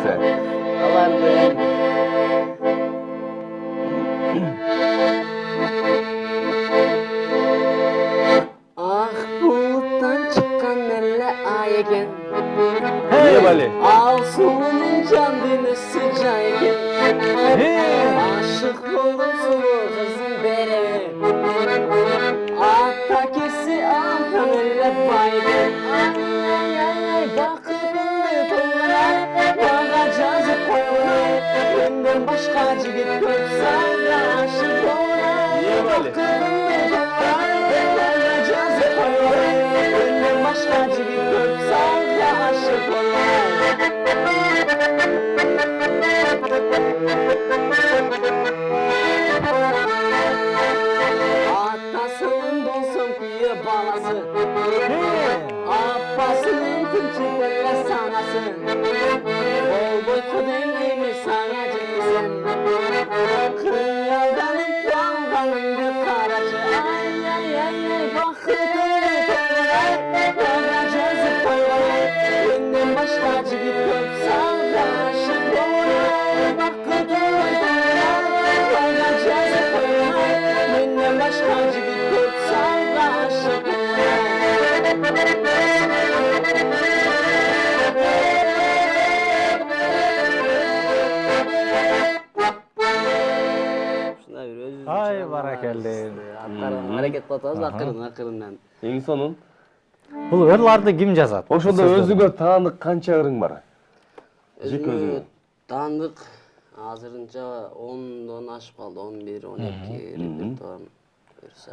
sen. Alardım. Ah buluttan çıkan elle ay eken. Niye Bali? Al suyunun canını sıcayken. Aşık oldum sulu kızım bere. Atta kesi altan elle bayken. Ay ay ay ay bakımlı tolunay. Bakacağız koyunay. Benden başka cigit görsen de aşık olunay. Niye Bali? Bakımlı tolunay. Bakacağız koyunay. Benden başka cigit görsen de aşık olunay. Atasının dolsun kuyu balası. Abbasının tümçüklerle sanası. Bol boy kudemliymiş sana cimrisin. Kıyaldan yaldanın bir karacı. Ay ay ay ay bakıtını tolunay. Bakacağız koyunay. Benden başka cigit görsen de aşık olunay. Bakıtını tolunay. Bakacağız koyunay. Benden başka cigit görsen de aşık olunay. Şuna bir özür Ay barakallah. Hareket atağız akırından. İnsanın. Бул ырларды ким жазат? Ошондо өзүңө таандык канча ырың бар? Жеке өзүңө. Tanıdık azırınca 10'dan aşıp kaldı, 11, 12 repertuarım. Verse.